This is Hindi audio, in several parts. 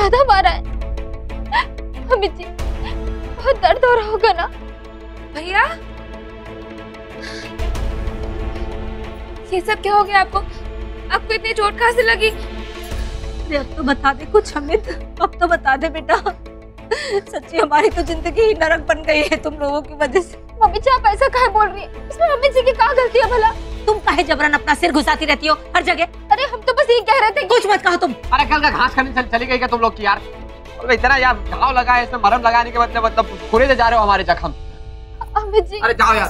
ज्यादा मारा है। अमित जी बहुत दर्द हो रहा होगा ना? भैया ये सब क्या हो गया आपको? आपको इतनी चोट कहाँ से लगी? अरे अब तो बता दे कुछ अमित, अब तो बता दे बेटा। सच्ची हमारी तो जिंदगी ही नरक बन गई है तुम लोगों की वजह से। मम्मी जी आप ऐसा काहे बोल रही हैं? इसमें अमित जी की क्या गलती है भला? तुम काहे जबरन अपना सिर घुसाती रहती हो हर जगह? अरे हम तो बस ये कह रहे थे। कुछ मत कहो तुम। अरे कल का घास खाने चली गई क्या तुम लोग की यार? इतना यार घाव लगा है, इसमें मरहम लगाने के मतलब पूरे से जा रहे हो हमारे जख्म। अमित जी अरे जाओ यार,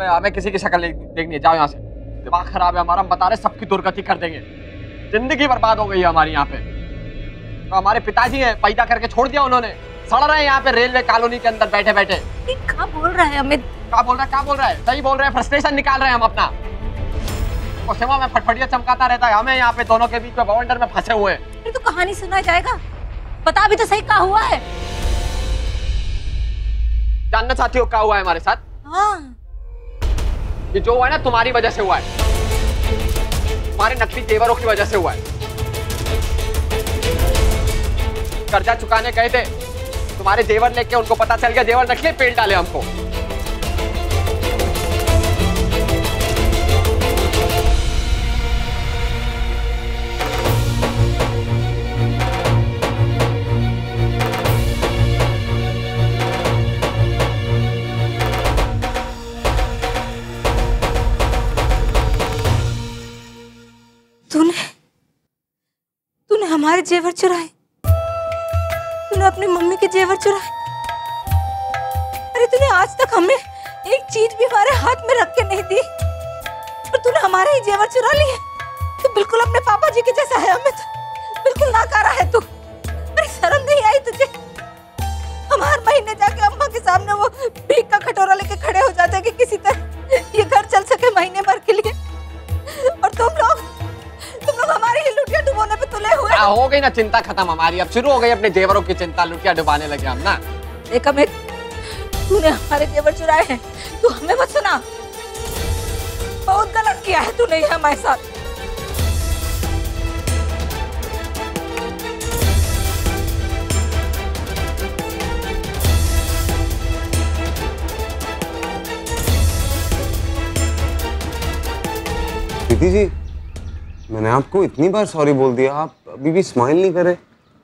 हमें किसी की शक्ल देखनी है, जाओ यहाँ से। दिमाग खराब है हमारा, हम बता रहे सबकी दुर्गति कर देंगे। जिंदगी बर्बाद हो गई है हमारी यहाँ पे। तो हमारे पिताजी हैं, पैदा करके छोड़ दिया उन्होंने, सड़ रहे हैं यहाँ पे रेलवे कॉलोनी के अंदर बैठे बैठे। क्या बोल रहा है अमित? क्या बोल रहा है? सही बोल रहे हैं, फ्रस्ट्रेशन निकाल रहे हैं हम अपना। और सिवा में फटफटिया चमकाता रहता है, हमें यहाँ पे दोनों के बीच में बवंडर में फंसे हुए हैं। तो कहानी सुनाया जाएगा, बता भी तो सही क्या हुआ है। जानना चाहती हो क्या हुआ है हमारे साथ? हाँ ये जो हुआ है ना तुम्हारी वजह से हुआ है, तुम्हारे नकली जेवरों की वजह से हुआ है। कर्जा चुकाने गए थे, तुम्हारे जेवर लेके उनको पता चल गया जेवर नकली, पेल डाले हमको। तूने हमारे जेवर चुराए, तूने अपनी मम्मी के जेवर चुराए। अरे तूने आज तक हमें एक चीज भी हमारे हाथ में रख के नहीं दी और तूने हमारे ही जेवर चुरा लिए। तू बिल्कुल अपने पापा जी के जैसा है अमित, बिल्कुल नाकारा है तू। अरे शर्म नहीं आई तुझे? हम हर महीने जाके अम्मा के सामने वो भीख का कटोरा लेके खड़े हो जाते कि किसी तरह ये घर चल सके महीने भर के लिए, और तुम लोग हमारी ही लुटिया डुबोने पे तुले हुए। हो गई ना चिंता खत्म हमारी, अब शुरू हो गई अपने जेवरों की चिंता, लुटिया डुबाने लगे हम ना। देख अमित, तूने हमारे जेवर चुराए हैं, तू हमें मत सुना। बहुत गलत किया है तूने ये हमारे साथ। प्रीति जी, मैंने आपको इतनी बार सॉरी बोल दिया, आप अभी भी स्माइल नहीं कर रहे।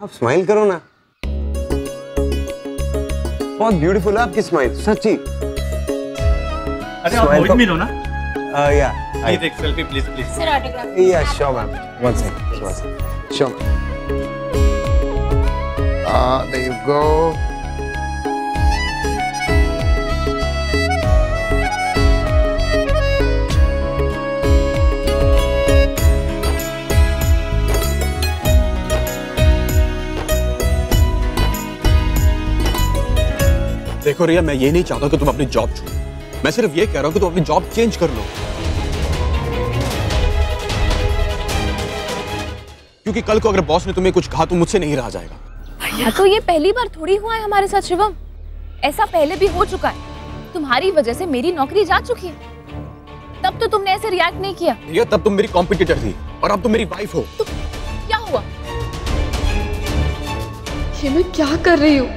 आप स्माइल करो ना, बहुत ब्यूटीफुल है आपकी स्माइल, सच्ची। अरे आप मोहित मीनो ना? या प्लीज एक selfie please please. Sir autograph. Yeah sure ma'am, one second, sure. There you go. देखो रिया, मैं ये नहीं चाहता कि तुम अपनी जॉब छोड़ो, मैं सिर्फ ये कह रहा हूँ कि तुम अपनी जॉब चेंज कर लो, क्योंकि कल को अगर बॉस ने तुम्हें कुछ कहा तो मुझसे नहीं रहा जाएगा। भैया तो ये पहली बार थोड़ी हुआ है हमारे साथ शिवम, ऐसा पहले भी हो चुका है। तुम्हारी वजह से मेरी नौकरी जा चुकी है, तब तो तुमने ऐसे रिएक्ट नहीं किया। रिया, तब तुम मेरी कॉम्पिटिटर थी और अब तुम मेरी वाइफ हो। तो क्या हुआ? ये मैं क्या कर रही हूँ?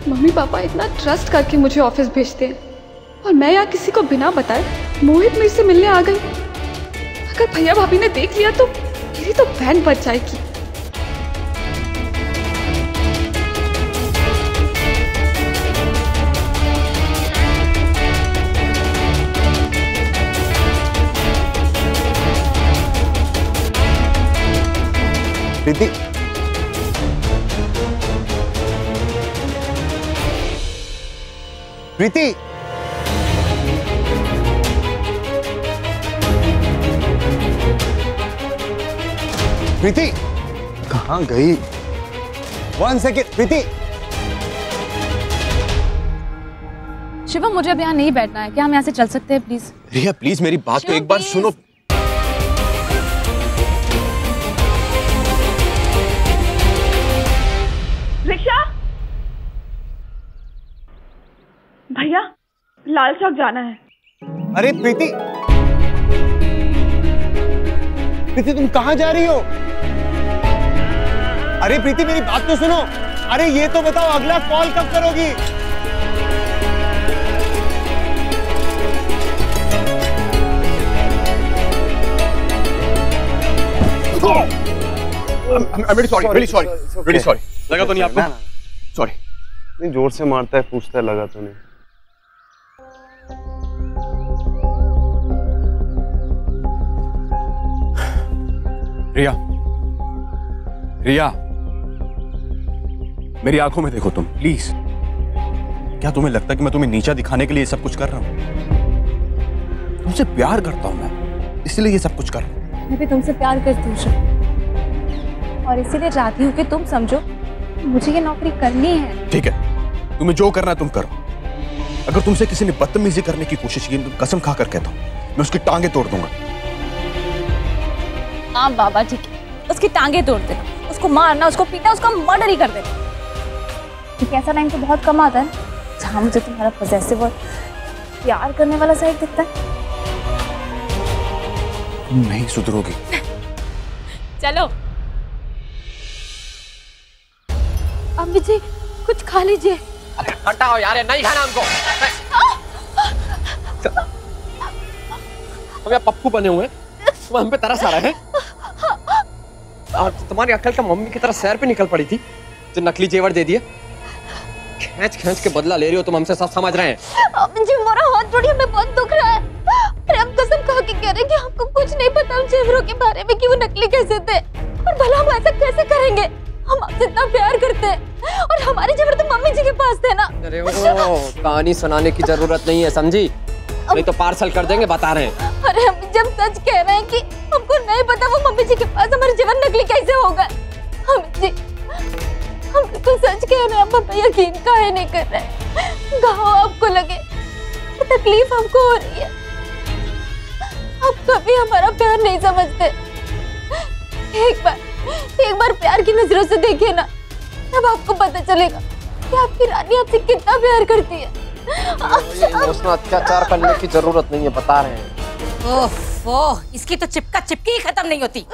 मम्मी पापा इतना ट्रस्ट करके मुझे ऑफिस भेजते हैं और मैं यहाँ किसी को बिना बताए मोहित मेरे से मिलने आ गई। अगर भैया भाभी ने देख लिया तो मेरी तो वैन बच जाएगी। प्रीति, प्रीति, प्रीति कहाँ गई? वन सेकेंड प्रीति। शिवम मुझे अब यहाँ नहीं बैठना है, क्या हम यहाँ से चल सकते हैं प्लीज? रिया प्लीज मेरी बात तो एक बार सुनो। रिक्शा, भैया लाल चौक जाना है। अरे प्रीति, प्रीति तुम कहाँ जा रही हो? अरे प्रीति मेरी बात तो सुनो। अरे ये तो बताओ अगला कॉल कब करोगी? I'm really sorry, really sorry, really sorry. लगा तो नहीं आपको? Sorry. नहीं जोर से मारता है, पूछता है लगा तो नहीं। रिया, रिया, मेरी आंखों में देखो तुम, प्लीज। क्या तुम्हें लगता है कि मैं तुम्हें नीचा दिखाने के लिए ये सब कुछ कर रहा हूं? तुमसे प्यार करता हूं मैं, इसलिए ये सब कुछ कर रहा हूं। मैं भी तुमसे प्यार करती हूँ शिवम, और इसीलिए चाहती हूँ कि तुम समझो मुझे ये नौकरी करनी है। ठीक है, तुम्हें जो करना है तुम करो। अगर तुमसे किसी ने बदतमीजी करने की कोशिश की, तो कसम खाकर कहता हूँ मैं उसकी टांगे तोड़ दूंगा। हाँ बाबा ठीक है, उसकी टांगे तोड़ देना, उसको मारना, उसको पीटना, उसका मर्डर ही कर देना। क्योंकि ऐसा टाइम तो बहुत कम आता है जहाँ मुझे तुम्हारा पॉसेसिव और प्यार करने वाला साइड दिखता है। तुम नहीं सुधरोगी। चलो अम्मी जी कुछ खा लीजिए। अरे हटाओ यार, नहीं खाना हमको। हम यहाँ पप्पू बने हुए हैं, तुम हम पे तरस आ रहा है। और तुम्हारी अक्ल का मम्मी की तरह सैर पे निकल पड़ी थी जो नकली जेवर दे दिए। खींच खींच के बदला ले रही हो तुम हमसे, सब समझ रहे हैं। अम्मी जी मेरा हाथ जोड़िए, हमें बहुत दुख रहा है। अरे हम कसम खा के कह रहे हैं कि हमको कुछ नहीं पता उन जेवरों के बारे में कि वो नकली कैसे थे, और भला हम ऐसा कैसे करेंगे? हम आपसे इतना प्यार करते हैं और हमारे जेवर तो मम्मी जी के पास थे ना। अरे ओ, कहानी सुनाने की जरूरत नहीं है, समझी? नहीं तो पार्सल कर देंगे, बता रहे हैं। अरे हम जब सच कह रहे हैं कि हमको नहीं पता वो मम्मी जी के पास हमारे जेवर नकली कैसे होगा। अम्मी जी हम बिल्कुल सच कह रहे हैं, हम पे यकीन काहे नहीं कर रहे। घाव आपको लगे, तकलीफ हमको हो रही है, आप कभी हमारा प्यार नहीं समझते। एक बार प्यार की नजरों से देखिए ना, तब आपको पता चलेगा कि आपकी रानी आपसे कितना प्यार करती है। इमोशनल अत्याचार करने की जरूरत नहीं है, बता रहे हैं। ओह, इसकी तो चिपका चिपकी ही खत्म नहीं होती।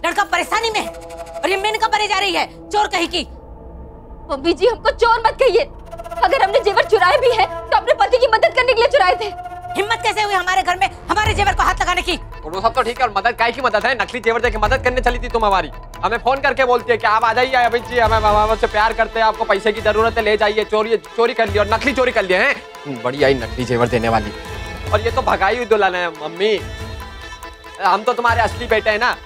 लड़का परेशानी में है और ये मेनका भरे जा रही है, चोर कहीं की। मम्मी जी हमको चोर मत कहिए, अगर हमने जेवर चुराए भी हैं तो अपने पति की मदद करने के लिए चुराए थे। हिम्मत कैसे हुई हमारे घर में हमारे जेवर को हाथ लगाने की? वो सब तो ठीक है, और मदद काय की मदद है? नकली जेवर देके मदद करने चली थी तुम हमारी। हमें फोन करके बोलती है कि आप आ जाइए अभी जी, हमें हमसे प्यार करते हैं, आपको पैसे की जरूरत है, ले जाइए। चोरी कर ली, और नकली चोरी कर लिए हैं। बड़ी आई नकली जेवर देने वाली, और ये तो भगाई हुई दुल्हन है। मम्मी हम तो तुम्हारे असली बेटे हैं ना,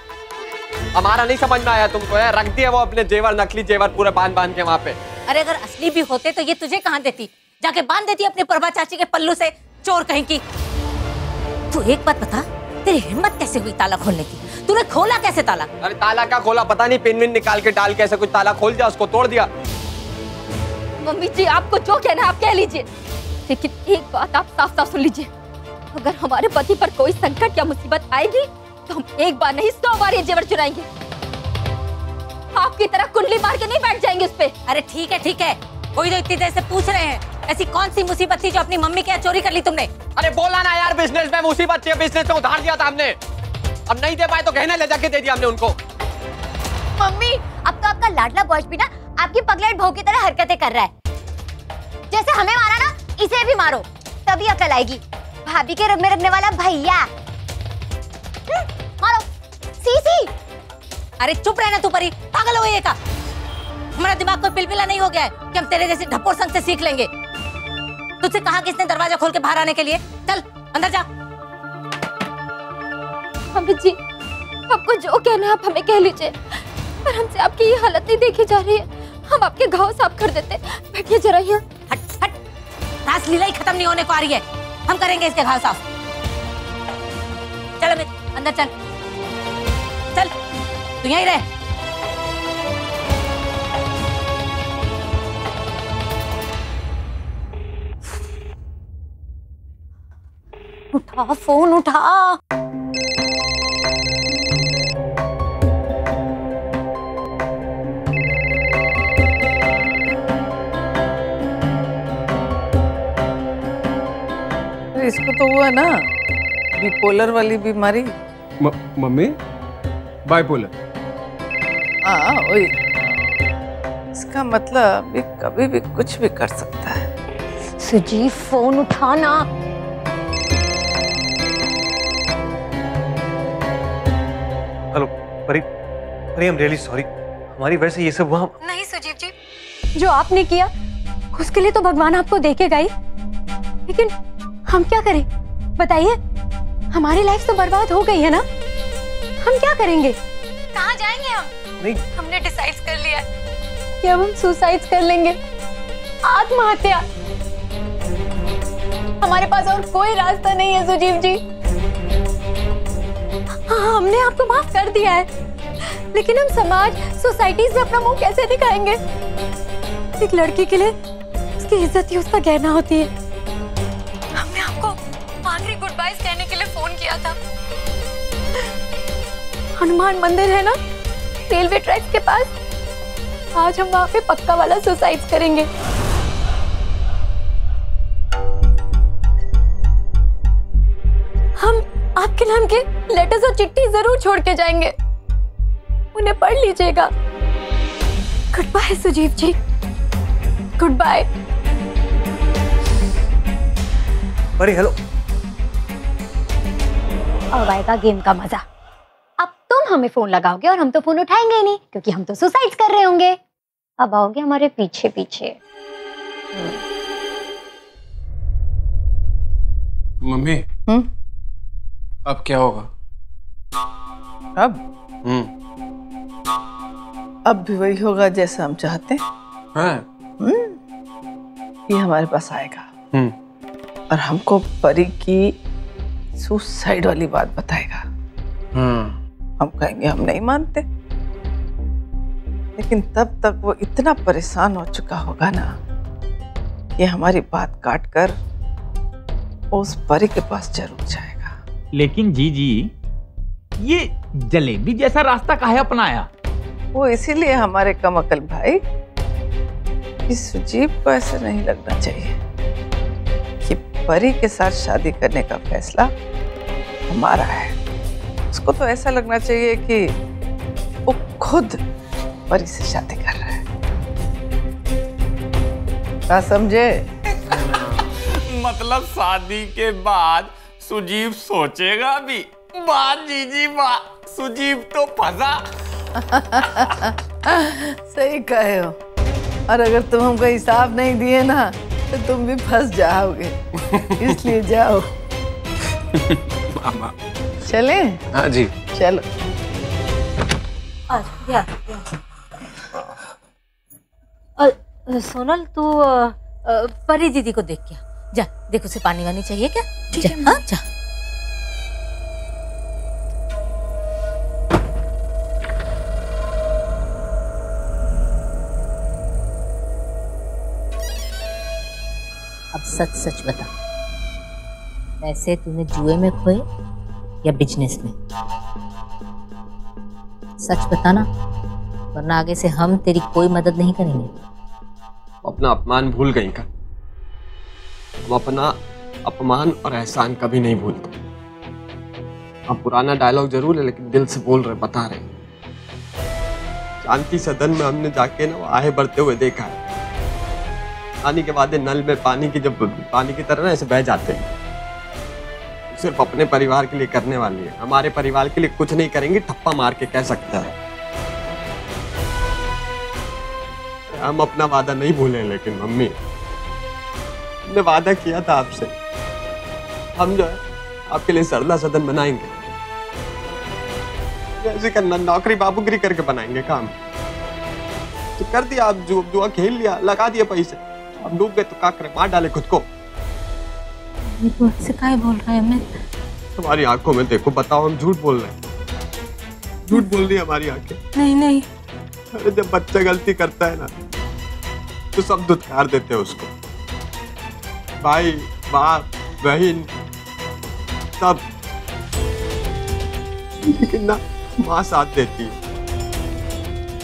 हमारा नहीं समझ में आया तुमको? है रख दिया वो अपने जेवर, नकली जेवर पूरे बांध बांध के वहाँ पे। अरे अगर असली भी होते तो ये तुझे कहाँ देती? जाके बांध देती अपने प्रभा चाची के पल्लू से, चोर कहीं की। तू एक बात बता, तेरी हिम्मत कैसे हुई ताला खोलने की? तूने खोला कैसे ताला? अरे ताला क्या खोला पता नहीं, पिन विन निकाल के डाल के ऐसा कुछ ताला खोल दिया, उसको तोड़ दिया। मम्मी जी आपको जो कहना है आप कह लीजिए, लेकिन एक बात आप साफ साफ सुन लीजिए, अगर हमारे पति पर कोई संकट या मुसीबत आएगी तो हम एक बार नहीं 100 बार ये जेवर चुराएंगे। आपकी तरह कुंडली मार के नहीं बैठ जाएंगे उस पे। अरे ठीक है, कोई तो इतनी देर से पूछ रहे हैं, ऐसी कौन सी मुसीबत थी जो अपनी मम्मी के यहाँ चोरी कर ली तुमने? अरे बोला ना यार, बिजनेस में मुसीबत थी, बिजनेस में उधार दिया था हमने, अब नहीं दे पाए तो गहने ले जाके दे दिया हमने उनको। मम्मी अब तो आपका लाडला बॉस भी ना आपकी पगलेट बहू की तरह हरकतें कर रहा है। जैसे हमें मारा ना, इसे भी मारो, तभी अकल आएगी। भाभी के रग में रखने वाला भैया, मारो सीसी। अरे चुप रहना तू परी, पागल हो गई है का? हमारा दिमाग कोई पिलपिला नहीं हो गया है कि हम तेरे जैसे ढप्पोर संग से सीख लेंगे। तुझसे कहा किसने दरवाजा खोल के बाहर आने के लिए? चल अंदर जा। मम्मी जी आपको जो कहना है आप हमें कह लीजिए, पर हमसे आपकी ये हालत नहीं देखी जा रही है, हम आपके घाव साफ कर देते। बैठिए जरा यहाँ। हट हट, रास लीला ही खत्म नहीं होने को आ रही है, हम करेंगे इसके घाव साफ। चल अमित अंदर चल, चल तू यहीं रह। उठा फोन उठा। इसको तो वो है ना बिपोलर वाली बीमारी। Mummy bipolar. हाँ वही। इसका मतलब ये कभी भी कुछ भी कर सकता है। सुजीव फोन उठाना। हेलो परी, परी आई एम रियली सॉरी, हमारी वजह से ये सब हुआ। नहीं सुजीव जी, जो आपने किया उसके लिए तो भगवान आपको देखेगा ही, लेकिन हम क्या करें बताइए? हमारी लाइफ तो बर्बाद हो गई है ना, हम क्या करेंगे? कहाँ जाएंगे हम? नहीं, हमने डिसाइड कर लिया है कि अब हम सुसाइड कर लेंगे, आत्महत्या। हमारे पास और कोई रास्ता नहीं है सुजीव जी। हाँ, हमने आपको माफ कर दिया है, लेकिन हम समाज, सोसाइटीज में अपना मुंह कैसे दिखाएंगे? एक लड़की के लिए उसकी इज्जत ही उसका गहना होती है। हमने आपको आखिरी गुड बाय कहने के लिए फोन किया था। हनुमान मंदिर है ना, रेलवे ट्रैक के पास, आज हम वहां पे पक्का वाला सुसाइड करेंगे। हम आपके नाम के लेटर्स और चिट्ठी जरूर छोड़ के जाएंगे, उन्हें पढ़ लीजिएगा। गुड बाय सुजीव जी, गुड बाय। परी हेलो। अब आएगा गेम का मजा। अब तुम हमें फोन लगाओगे और हम तो फोन उठाएंगे ही नहीं, क्योंकि हम तो सुसाइड कर रहे होंगे। अब आओगे हमारे पीछे पीछे। मम्मी अब क्या होगा? अब भी वही होगा जैसा हम चाहते हैं। हाँ। ये हमारे पास आएगा और हमको परी की सुसाइड वाली बात बताएगा। हम कहेंगे हम नहीं मानते, लेकिन तब तक वो इतना परेशान हो चुका होगा ना कि हमारी बात काट कर उस परी के पास जरूर जाएगा। लेकिन जीजी, ये जलेबी जैसा रास्ता काहे अपनाया? वो इसीलिए हमारे कमअकल भाई कि सुजीव को ऐसा नहीं लगना चाहिए कि परी के साथ शादी करने का फैसला हमारा है। उसको तो ऐसा लगना चाहिए कि वो खुद परी से शादी कर रहा है। क्या समझे? मतलब शादी के बाद सुजीव सोचेगा भी। वाह जीजी वाह, सुजीव तो फंसा। सही कहे हो, और अगर तुम हमको हिसाब नहीं दिए ना तो तुम भी फंस जाओगे, इसलिए जाओ। मामा चले? हाँ जी चलो। सोनल तू परी दीदी को देख क्या, जा देख उसे पानी वानी चाहिए क्या? ठीक है। हाँ जा। अब सच सच बता, पैसे तूने जुए में खोए या बिजनेस में? सच बताना, वरना आगे से हम तेरी कोई मदद नहीं करेंगे। अपना अपमान भूल गई का? हम अपना अपमान और एहसान कभी नहीं भूलते। अब पुराना डायलॉग जरूर है, लेकिन दिल से बोल रहे, बता रहे। शांति सदन में हमने जाके ना आहे बढ़ते हुए देखा है। आने के बाद नल में पानी की, जब पानी की तरह ना ऐसे बह जाते हैं। सिर्फ अपने परिवार के लिए करने वाली है, हमारे परिवार के लिए कुछ नहीं करेंगे, ठप्पा मार के कह सकता है। हम अपना वादा नहीं भूले, लेकिन मम्मी हमने वादा किया था आपसे, हम जो है आपके लिए सरला सदन बनाएंगे। ऐसे करना, नौकरी बाबूगिरी करके बनाएंगे काम। तो कर दिया, आप जुआ खेल लिया, लगा दिए पैसे, अब डूब गए तो क्या करें? मार डाले खुद को। ये तो ऐसे काहे बोल रहा है? मैं तुम्हारी आंखों में देखो, बताओ हम झूठ बोल रहे हैं? झूठ बोल रही है हमारी आंखें? नहीं नहीं। अरे जब बच्चा गलती करता है ना तो सब दुत्कार देते हैं उसको, भाई बाप बहन सब, लेकिन ना माँ साथ देती है।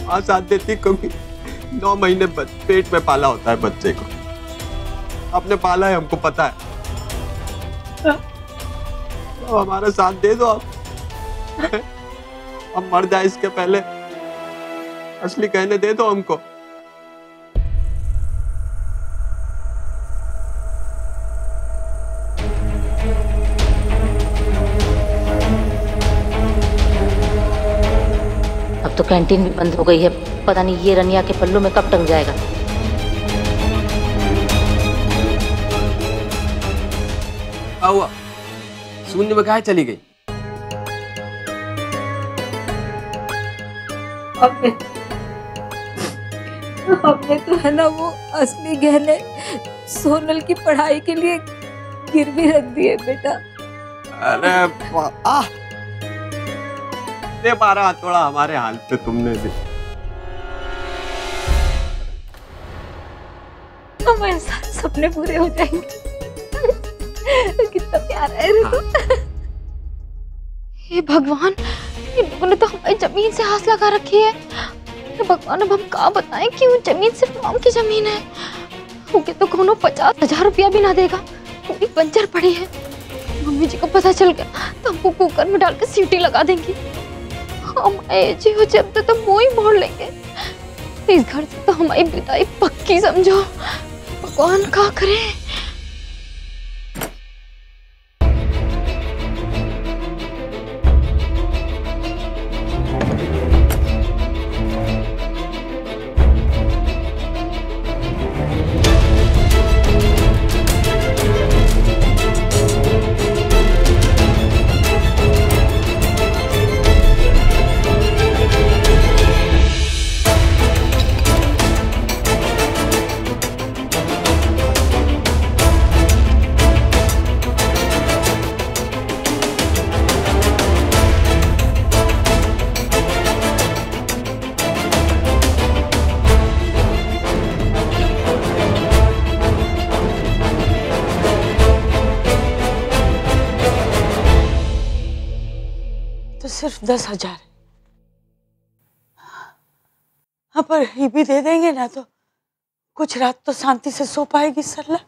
माँ साथ देती क्योंकि 9 महीने पेट में पाला होता है बच्चे को। आपने पाला है, हमको पता है। तो हमारा साथ दे दो आप। हम मर जाए इसके पहले असली कहने दे दो हमको। तो कैंटीन भी बंद हो गई है, पता नहीं ये रनिया के पल्लू में कब टंग जाएगा। क्या हुआ? शून्य में काहे चली गई? हमने तो है ना वो असली गहने सोनल की पढ़ाई के लिए गिरवी रख दिए बेटा। अरे दे 12 हथौड़ा हमारे हाल पे तुमने दे। हमारे सारे सपने पूरे हो जाएंगे। कितना प्यारा है रे तू। हे भगवान, इन लोगों ने तो हमारी जमीन से आस लगा रखी है। हे भगवान, अब हम क्या बताएं कि वो जमीन सिर्फ नाम की जमीन है। उनके तो कोनो 50,000 रुपया भी ना देगा, पूरी बंजर पड़ी है। मम्मी जी को पता चल गया तो हमको कुकर में डाल के सीटी लगा देंगी। हमारे जी हो जब तो मुंह ही मोड़ लेंगे। इस घर से तो हमारी विदाई पक्की समझो। भगवान क्या करे। सिर्फ 10,000। हाँ, पर ये भी दे देंगे ना तो कुछ रात तो शांति से सो पाएगी सरला।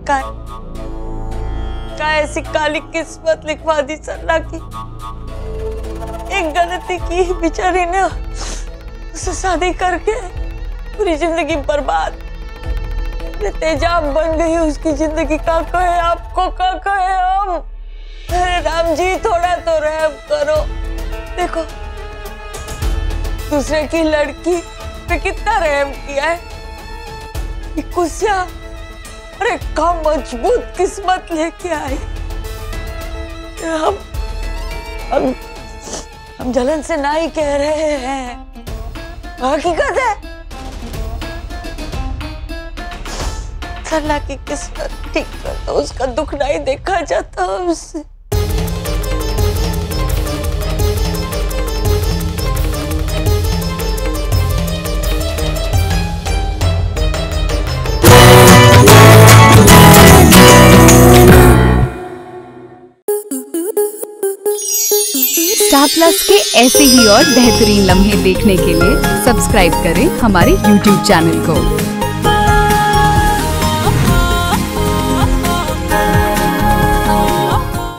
का ऐसी काली किस्मत लिखवा दी सरला की। एक गलती की बेचारी ने, उससे शादी करके पूरी जिंदगी बर्बाद, तेजाब बन गई उसकी जिंदगी। का कहे आपको, का कहे हम। अरे राम जी, थोड़ा तो रहम करो। देखो दूसरे की लड़की पे कितना रहम किया है। कुसिया, अरे क्या मजबूत किस्मत लेके आई। हम जलन से ना ही कह रहे हैं, हकीकत है। सरला की किस्मत ठीक कर तो उसका दुख नहीं देखा जाता उससे। स्टार प्लस के ऐसे ही और बेहतरीन लम्हे देखने के लिए सब्सक्राइब करें हमारे YouTube चैनल को।